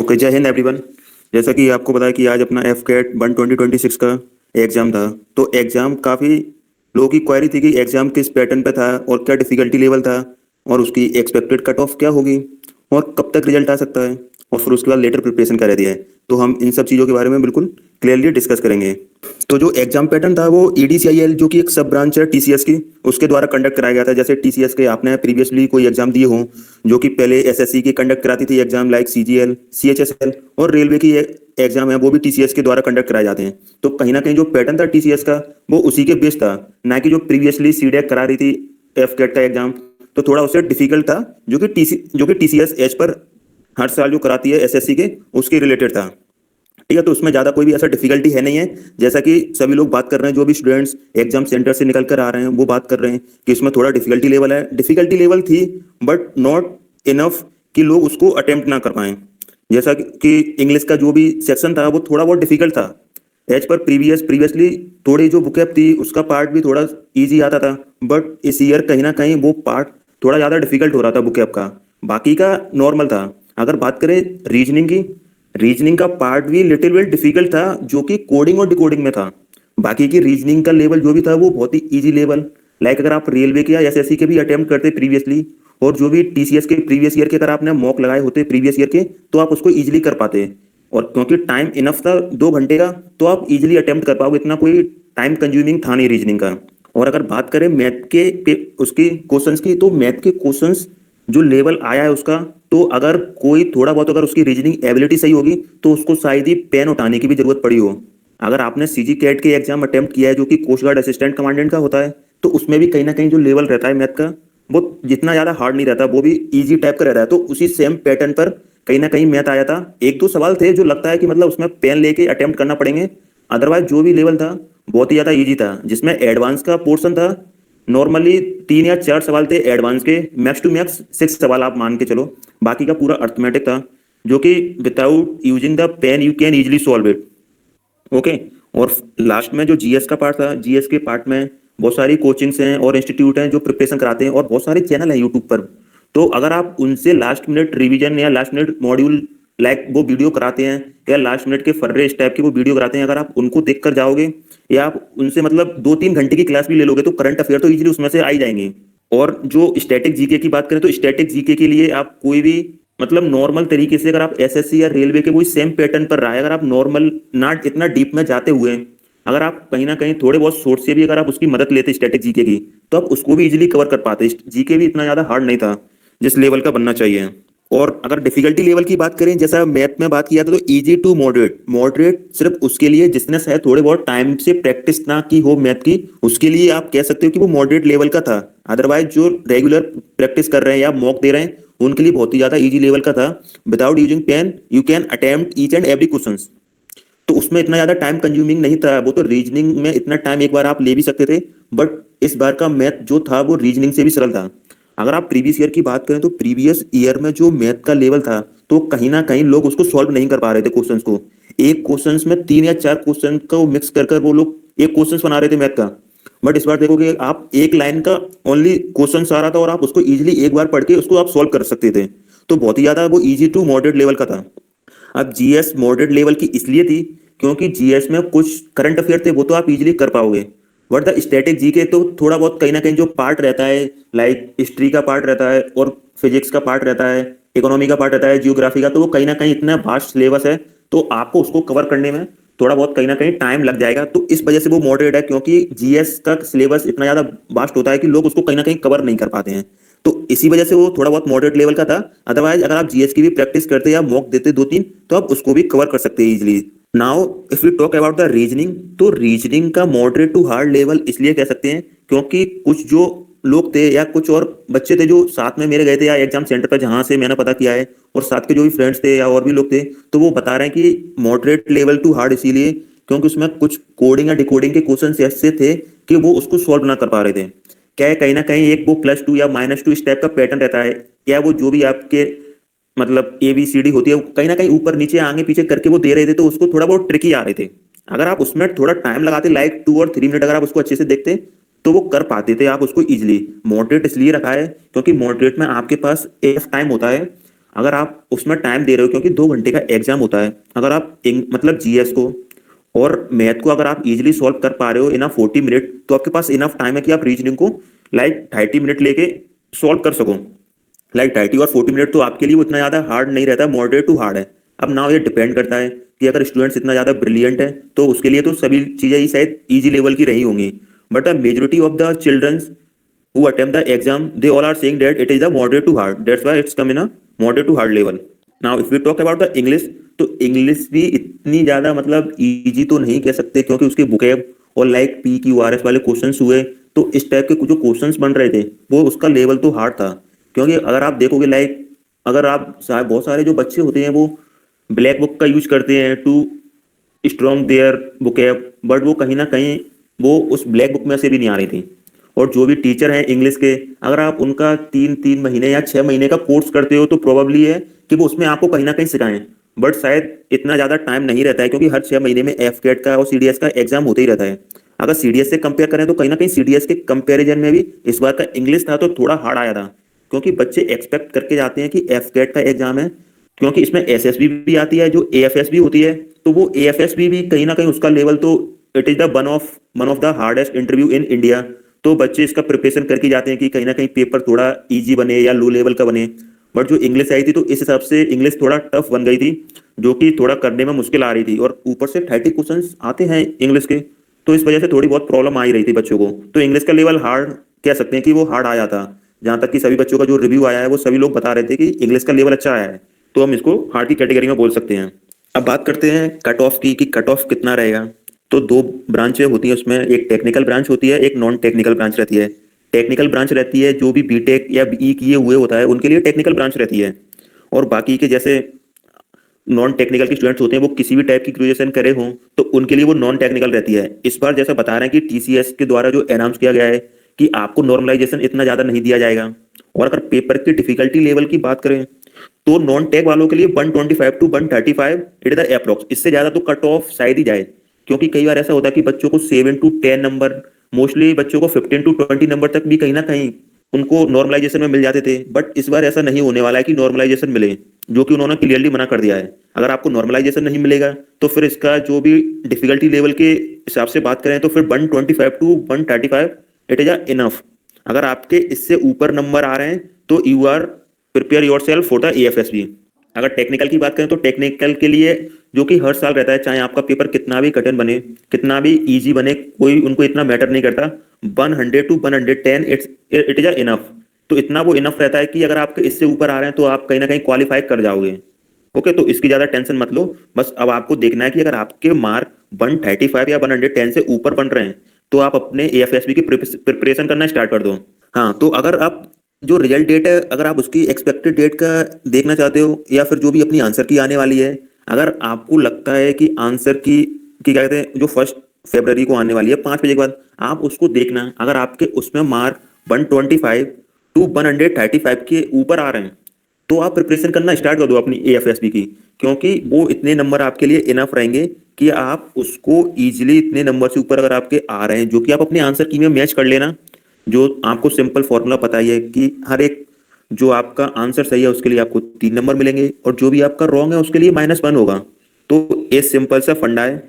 Okay, जय Hind everyone. जैसा कि आपको पता है कि आज अपना एफ कैट 1 2026 का एग्जाम था। तो एग्जाम काफ़ी लोगों की क्वेरी थी कि एग्जाम किस पैटर्न पे था और क्या डिफिकल्टी लेवल था और उसकी एक्सपेक्टेड कट ऑफ क्या होगी और कब तक रिजल्ट आ सकता है और फिर उसके बाद लेटर प्रिपरेशन करा दिया है। तो हम इन सब चीज़ों के बारे में बिल्कुल क्लियरली डिस्कस करेंगे। तो जो एग्जाम पैटर्न था वो EDCIL जो कि एक सब ब्रांच है TCS की, उसके द्वारा कंडक्ट कराया गया था। जैसे TCS के आपने प्रीवियसली कोई एग्जाम दिए हो जो कि पहले SSC की कंडक्ट कराती थी एग्जाम, लाइक CGL, CHSL, और रेलवे की एग्जाम है वो भी TCS के द्वारा कंडक्ट कराए जाते हैं। तो कहीं ना कहीं जो पैटर्न था TCS का वो उसी के बेस था, ना कि जो प्रीवियसली CDEC करा रही थी एफ कैट का एग्जाम। तो थोड़ा उससे डिफिकल्ट था जो कि TCS एज पर हर साल जो कराती है SSC के उसके रिलेटेड था। ठीक है, तो उसमें ज़्यादा कोई भी ऐसा डिफिकल्टी है नहीं है। जैसा कि सभी लोग बात कर रहे हैं, जो भी स्टूडेंट्स एग्जाम सेंटर से निकल कर आ रहे हैं वो बात कर रहे हैं कि इसमें थोड़ा डिफिकल्टी लेवल है। डिफिकल्टी लेवल थी बट नॉट इनफ कि लोग उसको अटेम्प्ट ना कर पाएं। जैसा कि इंग्लिश का जो भी सेक्शन था वो थोड़ा बहुत डिफिकल्ट था एज पर प्रीवियसली। थोड़ी जो बुकअप थी उसका पार्ट भी थोड़ा इजी आता था, बट इस ईयर कहीं ना कहीं वो पार्ट थोड़ा ज़्यादा डिफिकल्ट हो रहा था बुकअप का। बाकी का नॉर्मल था। अगर बात करें रीजनिंग की, रीजनिंग का पार्ट भी लिटिल बिट डिफिकल्ट था जो कि कोडिंग और डिकोडिंग में था। बाकी की रीजनिंग का लेवल जो भी था वो बहुत ही इजी लेवल, लाइक अगर आप रेलवे के या SSC के भी अटेम्प्ट करते प्रीवियसली और जो भी TCS के प्रीवियस ईयर के अगर आपने मॉक लगाए होते प्रीवियस ईयर के तो आप उसको इजीली कर पाते। और क्योंकि टाइम इनफ था 2 घंटे का तो आप इजीली अटेम्प्ट कर पाओगे, इतना कोई टाइम कंज्यूमिंग था नहीं रीजनिंग का। और अगर बात करें मैथ के उसकी क्वेश्चंस की, तो मैथ के क्वेश्चंस जो लेवल आया है उसका, तो अगर कोई थोड़ा बहुत अगर उसकी रीजनिंग एबिलिटी सही होगी तो उसको शायद ही पेन उठाने की भी जरूरत पड़ी हो। अगर आपने CG कैट के एग्जाम अटेम्प्ट किया है जो कि कोस्ट गार्ड असिस्टेंट कमांडेंट का होता है, तो उसमें भी कहीं ना कहीं जो लेवल रहता है मैथ का वो जितना ज्यादा हार्ड नहीं रहता, वो भी इजी टाइप का रहता है। तो उसी सेम पैटर्न पर कहीं ना कहीं मैथ आया था। एक दो सवाल थे जो लगता है कि मतलब उसमें पेन लेके अटेम्प्ट करना पड़ेंगे, अदरवाइज जो भी लेवल था बहुत ही ज्यादा इजी था। जिसमें एडवांस का पोर्शन था, नॉर्मली 3 या 4 सवाल थे एडवांस के, मैक्स टू मैक्स 6 सवाल आप मान के चलो। बाकी का पूरा अर्थमेटिक था जो कि without using the pen you can easily solve it. Okay. और लास्ट में जो GS का पार्ट था, GS के पार्ट में बहुत सारी कोचिंग्स हैं और इंस्टीट्यूट हैं जो प्रिपरेशन कराते हैं और बहुत सारे चैनल हैं यूट्यूब पर। तो अगर आप उनसे लास्ट मिनट रिवीजन या लास्ट मिनट मॉड्यूल लाइक वो वीडियो कराते हैं या लास्ट मिनट के फर्रे इस टाइप की वो वीडियो कराते हैं, अगर आप उनको देख कर जाओगे या आप उनसे मतलब 2-3 घंटे की क्लास भी ले लोगे तो करंट अफेयर तो इजीली उसमें से आ ही जाएंगे। और जो स्टैटिक जीके की बात करें तो स्टैटिक जीके के लिए आप कोई भी मतलब नॉर्मल तरीके से, अगर आप SSC या रेलवे के कोई सेम पैटर्न पर रहा है, अगर आप नॉर्मल ना इतना डीप में जाते हुए अगर आप कहीं ना कहीं थोड़े बहुत सोर्स से भी अगर आप उसकी मदद लेते स्टैटिक जीके की, तो आप उसको भी इजीली कवर कर पाते। जीके भी इतना ज्यादा हार्ड नहीं था जिस लेवल का बनना चाहिए। और अगर डिफिकल्टी लेवल की बात करें, जैसा मैथ में बात किया था, तो इजी टू मॉडरेट। मॉडरेट सिर्फ उसके लिए जिसने शायद थोड़े बहुत टाइम से प्रैक्टिस ना की हो मैथ की, उसके लिए आप कह सकते हो कि वो मॉडरेट लेवल का था। अदरवाइज जो रेगुलर प्रैक्टिस कर रहे हैं या मॉक दे रहे हैं उनके लिए बहुत ही ज्यादा इजी लेवल का था। Without using pen you can attempt each and every question. तो उसमें इतना ज्यादा टाइम कंज्यूमिंग नहीं था। वो तो रीजनिंग में इतना टाइम एक बार आप ले भी सकते थे, बट इस बार का मैथ जो था वो रीजनिंग से भी सरल था। अगर आप प्रीवियस ईयर की बात करें तो प्रीवियस ईयर में जो मैथ का लेवल था तो कहीं ना कहीं लोग उसको सॉल्व नहीं कर पा रहे थे क्वेश्चंस को। एक क्वेश्चंस में 3 या 4 क्वेश्चन को मिक्स कर वो लोग एक क्वेश्चन बना रहे थे मैथ का। बट इस बार देखोगे आप एक लाइन का ओनली क्वेश्चन आ रहा था और आप उसको इजीली एक बार पढ़ के उसको आप सॉल्व कर सकते थे। तो बहुत ही ज्यादा वो इजी टू मॉडरेट लेवल का था। अब GS मॉडरेट लेवल की इसलिए थी क्योंकि GS में कुछ करंट अफेयर थे वो तो आप इजीली कर पाओगे, बट द स्टैटिक जीके तो थोड़ा बहुत कहीं ना कहीं जो पार्ट रहता है, लाइक हिस्ट्री का पार्ट रहता है और फिजिक्स का पार्ट रहता है, इकोनॉमी का पार्ट रहता है, जियोग्राफी का, तो वो कहीं ना कहीं इतना वास्ट सिलेबस है तो आपको उसको कवर करने में थोड़ा बहुत कहीं ना कहीं टाइम लग जाएगा। तो इस वजह से वो मॉडरेट है, क्योंकि GS का सिलेबस इतना ज्यादा वास्ट होता है कि लोग उसको कहीं ना कहीं कवर नहीं कर पाते हैं। तो इसी वजह से वो थोड़ा बहुत मॉडरेट लेवल का था। अदरवाइज अगर आप GS की भी प्रैक्टिस करते या मॉक देते 2-3 तो आप उसको भी कवर कर सकते हैं easily. Now if you talk about the reasoning, तो रीजनिंग का मॉडरेट टू हार्ड लेवल इसलिए कह सकते हैं क्योंकि कुछ जो लोग थे या कुछ और बच्चे थे जो साथ में मेरे गए थे या एग्जाम सेंटर पर जहां से मैंने पता किया है, और साथ के जो भी फ्रेंड्स थे या और भी लोग थे, तो वो बता रहे हैं कि मॉडरेट लेवल टू हार्ड इसीलिए क्योंकि उसमें कुछ कोडिंग या डिकोडिंग के क्वेश्चन ऐसे थे कि वो उसको सॉल्व ना कर पा रहे थे। क्या है, कहीं ना कहीं एक वो +2 या -2 इस टाइप का पैटर्न रहता है, या वो जो भी आपके मतलब ABCD होती है कहीं ना कहीं ऊपर नीचे आगे पीछे करके वो दे रहे थे, तो उसको थोड़ा बहुत ट्रिकी आ रहे थे। अगर आप उसमें थोड़ा टाइम लगाते, लाइक 2 और 3 मिनट अगर आप उसको अच्छे से देखते तो वो कर पाते थे आप उसको इजिली। मॉडरेट इसलिए रखा है क्योंकि मॉडरेट में आपके पास एफ टाइम होता है। अगर आप उसमें टाइम दे रहे हो, क्योंकि 2 घंटे का एग्जाम होता है, अगर आप मतलब जीएस को और मैथ को अगर आप इजीली सॉल्व कर पा रहे हो इन 40 मिनट, तो आपके पास इनफ टाइम है कि आप रीजनिंग को लाइक 30 मिनट लेके सॉल्व कर सको। लाइक 30 और 40 मिनट तो आपके लिए उतना ज्यादा हार्ड नहीं रहता, मॉडरेट टू हार्ड है। अब नाउ ये डिपेंड करता है कि अगर स्टूडेंट्स इतना ज्यादा ब्रिलियंट है तो उसके लिए तो सभी चीजें ही शायद इजी लेवल की रही होंगी, but the majority of the childrens who attempt the exam, they all are saying that it is a moderate to hard. That's why it's come in a moderate to hard level. Now, if we talk about the English, तो English भी इतनी ज्यादा मतलब easy तो नहीं कह सकते, क्योंकि उसके बुकेब और लाइक PQRS वाले क्वेश्चंस हुए, तो इस टाइप के जो क्वेश्चंस बन रहे थे वो उसका लेवल तो हार्ड था। क्योंकि अगर आप देखोगे लाइक, अगर आप बहुत सारे जो बच्चे होते हैं वो ब्लैक बुक का यूज करते हैं टू स्ट्रॉन्ग देयर बुकेब, बट वो कहीं ना कहीं वो उस ब्लैक बुक में से भी नहीं आ रही थी। और जो भी टीचर हैं इंग्लिश के, अगर आप उनका 3 महीने या 6 महीने का कोर्स करते हो तो प्रोबेबली है कि वो उसमें आपको कहीं ना कहीं सिखाएं, बट शायद इतना ज़्यादा टाइम नहीं रहता है, क्योंकि हर 6 महीने में एफकेट का और सीडीएस का एग्जाम होते ही रहता है। अगर सीडीएस से कंपेयर करें तो कहीं ना कहीं सीडीएस के कंपेरिजन में भी इस बार का इंग्लिश था तो थोड़ा हार्ड आया था, क्योंकि बच्चे एक्सपेक्ट करके जाते हैं कि एफकेट का एग्जाम है, क्योंकि इसमें एसएसबी भी आती है जो एएफएसबी होती है, तो वो एएफएसबी भी कहीं ना कहीं उसका लेवल तो it is the one of the hardest interview in India. तो बच्चे इसका प्रिपरेशन करके जाते हैं कि कहीं ना कहीं पेपर थोड़ा इजी बने या लो लेवल का बने, बट जो इंग्लिश आई थी तो इस हिसाब से इंग्लिश थोड़ा टफ बन गई थी, जो कि थोड़ा करने में मुश्किल आ रही थी, और ऊपर से 30 क्वेश्चंस आते हैं इंग्लिश के, तो इस वजह से थोड़ी बहुत प्रॉब्लम आ ही रही थी बच्चों को। तो इंग्लिश का लेवल हार्ड कह सकते हैं कि वो हार्ड आया था। जहां तक कि सभी बच्चों का जो रिव्यू आया है वो सभी लोग बता रहे थे कि इंग्लिश का लेवल अच्छा आया है, तो हम इसको हार्ड की कैटेगरी में बोल सकते हैं। अब बात करते हैं कट ऑफ की, कि कट ऑफ कितना रहेगा। तो 2 ब्रांचें होती हैं उसमें, एक टेक्निकल ब्रांच होती है, एक नॉन टेक्निकल ब्रांच रहती है। टेक्निकल ब्रांच रहती है जो भी बीटेक या बीई किए हुए होता है उनके लिए टेक्निकल ब्रांच रहती है, और बाकी के जैसे नॉन टेक्निकल के स्टूडेंट्स होते हैं वो किसी भी टाइप की ग्रेजुएशन करे हों तो उनके लिए वो नॉन टेक्निकल रहती है। इस बार जैसा बता रहे हैं कि टीसीएस के द्वारा जो अनाउंस किया गया है कि आपको नॉर्मलाइजेशन इतना ज़्यादा नहीं दिया जाएगा, और अगर पेपर की डिफिकल्टी लेवल की बात करें तो नॉन टेक वालों के लिए 125 to 135 it is the approx. इससे ज़्यादा तो कट ऑफ शायद ही जाए, क्योंकि कई बार ऐसा होता है कि बच्चों को 7 टू 10 नंबर, मोस्टली बच्चों को 15 टू 20 नंबर तक भी कहीं ना कहीं उनको नॉर्मलाइजेशन में मिल जाते थे, बट इस बार ऐसा नहीं होने वाला है कि नॉर्मलाइजेशन मिले, जो कि उन्होंने क्लियरली मना कर दिया है। अगर आपको नॉर्मलाइजेशन नहीं मिलेगा तो फिर इसका जो भी डिफिकल्टी लेवल के हिसाब से बात करें तो फिर 125 टू 135 इट इज इनफ। अगर आपके इससे ऊपर नंबर आ रहे हैं तो you are prepare yourself for the AFSB. अगर टेक्निकल की बात करें तो टेक्निकल के लिए जो कि हर साल रहता है, चाहे आपका पेपर कितना भी कठिन बने, कितना भी इजी बने, कोई उनको इतना मैटर नहीं करता, 100 टू 110 इट इज इनफ। तो इतना वो इनफ रहता है कि अगर आपके इससे ऊपर आ रहे हैं तो आप कहीं ना कहीं क्वालिफाई कर जाओगे। ओके, तो इसकी ज्यादा टेंशन मत लो, बस अब आपको देखना है कि अगर आपके मार्क 135 या 110 से ऊपर बन रहे हैं तो आप अपने एएफएसबी की प्रिपरेशन करना स्टार्ट कर दो। हाँ, तो अगर आप जो रिजल्ट डेट है, अगर आप उसकी एक्सपेक्टेड डेट का देखना चाहते हो, या फिर जो भी अपनी आंसर की आने वाली है, अगर आपको लगता है कि आंसर की क्या कहते हैं जो 1 फरवरी को आने वाली है 5 बजे के बाद, आप उसको देखना। अगर आपके उसमें मार्क 125 टू 135 के ऊपर आ रहे हैं तो आप प्रिपरेशन करना स्टार्ट कर दो अपनी एएफएसबी की, क्योंकि वो इतने नंबर आपके लिए इनफ रहेंगे कि आप उसको इजीली इतने नंबर से ऊपर अगर आपके आ रहे हैं, जो कि आप अपने आंसर की में मैच कर लेना। जो आपको सिंपल फॉर्मूला पता ही है कि हर एक जो आपका आंसर सही है उसके लिए आपको 3 नंबर मिलेंगे, और जो भी आपका रॉन्ग है उसके लिए -1 होगा। तो ये सिंपल सा फंडा है,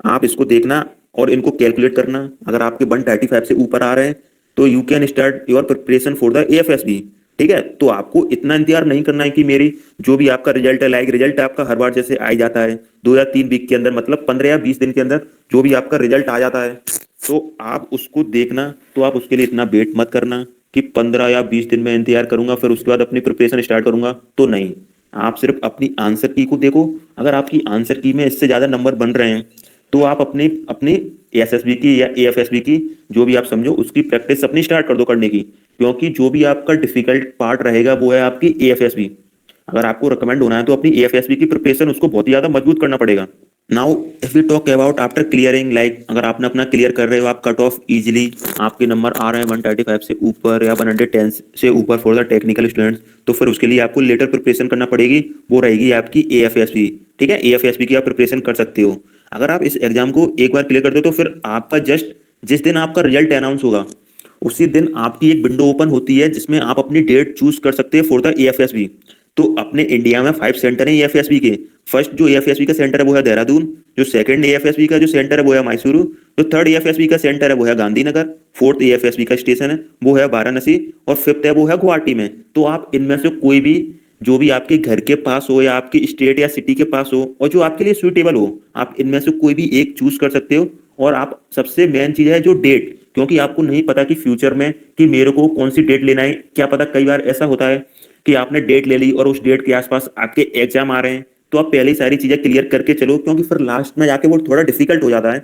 आप इसको देखना और इनको कैलकुलेट करना। अगर आपके 135 से ऊपर आ रहे हैं तो you can start your preparation for the AFSB. ठीक है, तो आपको इतना इंतजार नहीं करना है कि मेरी जो भी आपका रिजल्ट है, लाइक रिजल्ट आपका हर बार जैसे आ जाता है 2 या 3 वीक के अंदर, मतलब 15 या 20 दिन के अंदर जो भी आपका रिजल्ट आ जाता है, तो आप उसको देखना। तो आप उसके लिए इतना वेट मत करना कि 15 या 20 दिन में इंतजार करूंगा फिर उसके बाद अपनी प्रिपरेशन स्टार्ट करूंगा, तो नहीं। आप सिर्फ अपनी आंसर की को देखो। अगर आपकी आंसर की में इससे ज्यादा नंबर बन रहे हैं तो आप अपनी अपनी एसएसबी की या एएफएसबी की जो भी आप समझो उसकी प्रैक्टिस अपनी स्टार्ट कर दो करने की, क्योंकि जो भी आपका डिफिकल्ट पार्ट रहेगा वो है आपकी एएफएसबी। अगर आपको रिकमेंड होना है तो अपनी एएफएसबी की प्रिपरेशन उसको बहुत ही ज्यादा मजबूत करना पड़ेगा। Now if we talk about after clearing, like अगर आपने अपना क्लियर कर रहे हो, आप कट ऑफ इजीली आपके नंबर आ रहे हैं 135 से ऊपर या 110 से ऊपर फॉर द टेक्निकल स्टूडेंट्स, तो फिर उसके लिए आपको लेटर प्रिपरेशन करना पड़ेगी, वो रहेगी आपकी एएफएसबी। ठीक है, एएफएसबी की आप प्रिपरेशन कर सकते हो। अगर आप इस एग्जाम को एक बार क्लियर करते हो तो फिर आपका जस्ट जिस दिन आपका रिजल्ट अनाउंस होगा उसी दिन आपकी एक विंडो ओपन होती है जिसमें आप अपनी डेट चूज कर सकते हैं फॉर द एएफएसबी। तो अपने इंडिया में 5 सेंटर हैं एएफएसबी के। फर्स्ट जो एएफएसबी का सेंटर है वो है देहरादून, जो सेकंड एएफएसबी का जो सेंटर है वो है मैसूरू, जो थर्ड एएफएसबी का सेंटर है वो है गांधीनगर, फोर्थ एएफएसबी का स्टेशन है वो है वाराणसी और फिफ्थ है वो है गुवाहाटी में। तो आप इनमें से कोई भी जो भी आपके घर के पास हो या आपकी स्टेट या सिटी के पास हो और जो आपके लिए सुइटेबल हो, आप इनमें से कोई भी एक चूज कर सकते हो। और आप सबसे मेन चीज है जो डेट, क्योंकि आपको नहीं पता कि फ्यूचर में कि मेरे को कौन सी डेट लेना है। क्या पता कई बार ऐसा होता है कि आपने डेट ले ली और उस डेट के आसपास आपके एग्जाम आ रहे हैं, तो आप पहले ही सारी चीजें क्लियर करके चलो, क्योंकि फिर लास्ट में जाके वो थोड़ा डिफिकल्ट हो जाता है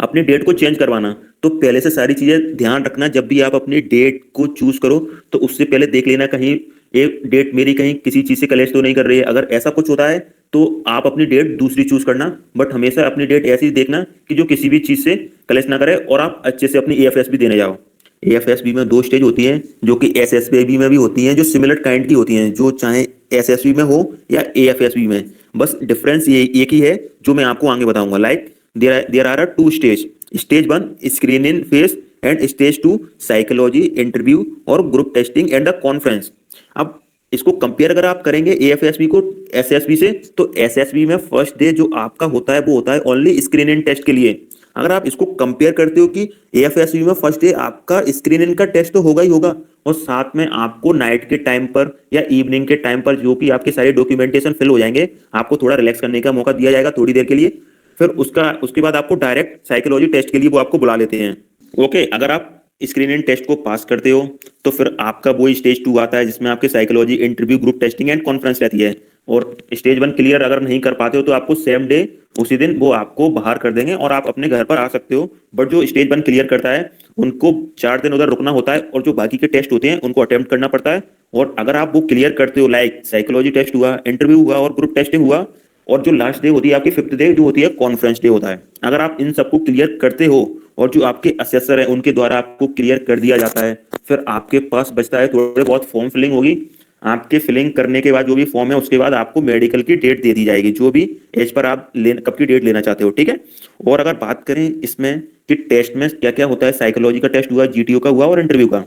अपनी डेट को चेंज करवाना। तो पहले से सारी चीजें ध्यान रखना, जब भी आप अपनी डेट को चूज करो तो उससे पहले देख लेना कहीं एक डेट मेरी कहीं किसी चीज से कलेश तो नहीं कर रही है। अगर ऐसा कुछ होता है तो आप अपनी डेट दूसरी चूज करना, बट हमेशा अपनी डेट ऐसी देखना कि जो किसी भी चीज से कलेश ना करे और आप अच्छे से अपनी एएफएसबी देने जाओ। एएफएसबी में 2 स्टेज होती हैं जो कि एसएसबी में भी होती हैं, जो सिमिलर काइंड की होती हैं, जो चाहे एसएसबी में हो या एएफएसबी में। बस डिफरेंस ये एक ही है जो मैं आपको आगे बताऊंगा। Like there are 2 stage, stage 1 screening phase and stage 2 psychology interview और group testing and the conference. अब इसको कंपेयर अगर आप करेंगे एएफएसबी को एसएसबी से, तो एसएसबी में फर्स्ट डे जो आपका होता है वो होता है ओनली स्क्रीनिंग टेस्ट के लिए। अगर आप इसको कंपेयर करते हो कि एएफएसबी में फर्स्ट डे आपका स्क्रीनिंग का टेस्ट तो होगा ही होगा, और साथ में आपको नाइट के टाइम पर या इवनिंग के टाइम पर जो कि आपके सारे डॉक्यूमेंटेशन फिल हो जाएंगे, आपको थोड़ा रिलैक्स करने का मौका दिया जाएगा थोड़ी देर के लिए। फिर उसके बाद आपको डायरेक्ट साइकोलॉजी टेस्ट के लिए वो आपको बुला लेते हैं। ओके, अगर आप स्क्रीनिंग टेस्ट को पास करते हो तो फिर आपका वो स्टेज 2 आता है जिसमें आपके psychology interview group testing and conference रहती है। और स्टेज 1 क्लियर अगर नहीं कर पाते हो तो आपको सेम डे उसी दिन वो आपको बाहर कर देंगे और आप अपने घर पर आ सकते हो। बट जो स्टेज 1 क्लियर करता है उनको 4 दिन उधर रुकना होता है और जो बाकी के टेस्ट होते हैं उनको अटेम्प्ट करना पड़ता है। और अगर आप वो क्लियर करते हो, लाइक साइकोलॉजी टेस्ट हुआ, इंटरव्यू हुआ और ग्रुप टेस्टिंग हुआ, और जो लास्ट डे होती है आपकी 5th डे जो होती है कॉन्फ्रेंस डे होता है, अगर आप इन सबको क्लियर करते हो और जो आपके असेसर है उनके द्वारा आपको क्लियर कर दिया जाता है, फिर आपके पास बचता है थोड़े बहुत फॉर्म फिलिंग होगी। आपके फिलिंग करने के बाद जो भी फॉर्म है उसके बाद आपको मेडिकल की डेट दे दी जाएगी, जो भी एज पर आप कब की डेट लेना चाहते हो, ठीक है। और अगर बात करें इसमें कि टेस्ट में क्या क्या होता है, साइकोलॉजी का टेस्ट हुआ, जीटीओ का हुआ और इंटरव्यू का।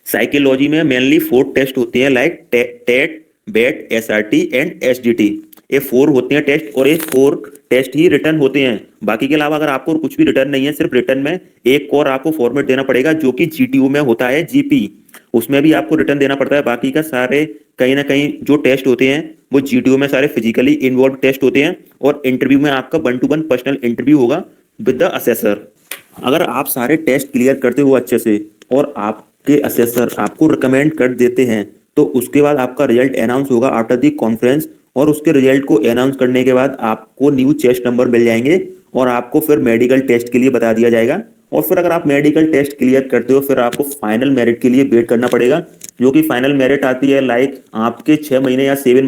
साइकोलॉजी में मेनली 4 टेस्ट होते हैं, like TAT, WAT, SRT and SDT. ये 4 होते हैं टेस्ट और ये 4 टेस्ट ही रिटर्न होते हैं। बाकी के अलावा अगर आपको कुछ भी रिटर्न नहीं है, सिर्फ रिटर्न में एक और आपको फॉर्मेट देना पड़ेगा जो कि जीटीओ में होता है जीपी, उसमें भी आपको रिटर्न देना पड़ता है। बाकी का सारे कहीं ना कहीं जो टेस्ट होते हैं वो जीटीओ में सारे फिजिकली इन्वॉल्व टेस्ट होते हैं। और इंटरव्यू में आपका 1 to 1 पर्सनल इंटरव्यू होगा विद द असेसर। अगर आप सारे टेस्ट क्लियर करते हो अच्छे से और आपके असेसर आपको रिकमेंड कर देते हैं तो उसके बाद आपका रिजल्ट अनाउंस होगा आफ्टर दी कॉन्फ्रेंस। और उसके रिजल्ट को अनाउंस करने के बाद आपको न्यू चेस्ट नंबर मिल जाएंगे और आपको फिर मेडिकल टेस्ट के लिए बता दिया जाएगा। और फिर अगर आप मेडिकल टेस्ट क्लियर करते हो फिर आपको फाइनल मेरिट के लिए वेट करना पड़ेगा, जो कि फाइनल मेरिट आती है लाइक आपके 6 महीने या 7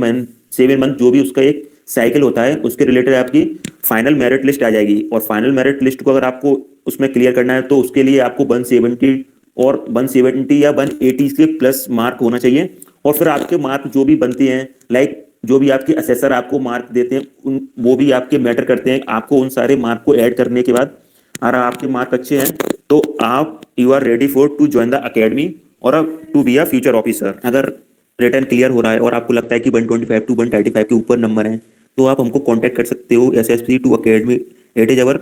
मंथ जो भी उसका एक साइकिल होता है उसके रिलेटेड आपकी फाइनल मेरिट लिस्ट आ जाएगी। और फाइनल मेरिट लिस्ट को अगर आपको उसमें क्लियर करना है तो उसके लिए आपको 170 और 170 या 180 के प्लस मार्क होना चाहिए। और फिर आपके मार्क जो भी बनते हैं, लाइक जो भी आपके असेसर आपको मार्क देते हैं वो भी आपके मैटर करते हैं। आपको उन सारे मार्क को ऐड करने के बाद अगर आपके मार्क अच्छे हैं तो आप you are ready for to join the academy और to be a future officer. अगर रिटर्न क्लियर हो रहा है और आपको लगता है कि 125 to 135 के ऊपर नंबर है तो आप हमको कांटेक्ट कर सकते हो। SSC2 academy, it is our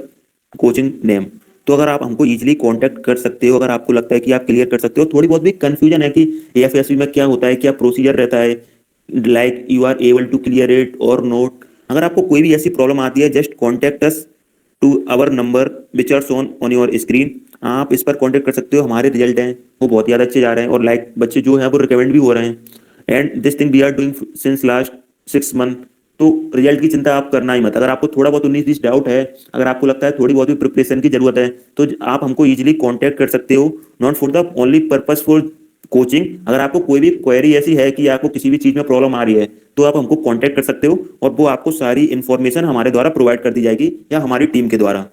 coaching name. तो अगर आप हमको इजीली कांटेक्ट कर सकते हो अगर आपको लगता है कि आप क्लियर कर सकते हो। थोड़ी बहुत भी कंफ्यूजन है कि एएफएसबी में क्या होता है, क्या प्रोसीजर रहता है, like you are able to clear it और नॉट। अगर आपको कोई भी ऐसी प्रॉब्लम आती है just contact us to our number which are shown on your screen. आप इस पर कॉन्टेक्ट कर सकते हो। हमारे रिजल्ट हैं वो बहुत ज़्यादा अच्छे जा रहे हैं और लाइक बच्चे जो हैं वो रिकमेंड भी हो रहे हैं। And this thing we are doing since last 6 month. तो रिजल्ट की चिंता आप करना ही मत। अगर आपको थोड़ा बहुत 19-20 डाउट है, अगर आपको लगता है थोड़ी बहुत भी प्रिपरेशन की जरूरत है तो आप हमको इजीली कांटेक्ट कर सकते हो, not for the only purpose for coaching. अगर आपको कोई भी क्वेरी ऐसी है कि आपको किसी भी चीज में प्रॉब्लम आ रही है तो आप हमको कांटेक्ट कर सकते हो और वो आपको सारी इन्फॉर्मेशन हमारे द्वारा प्रोवाइड कर दी जाएगी या हमारी टीम के द्वारा।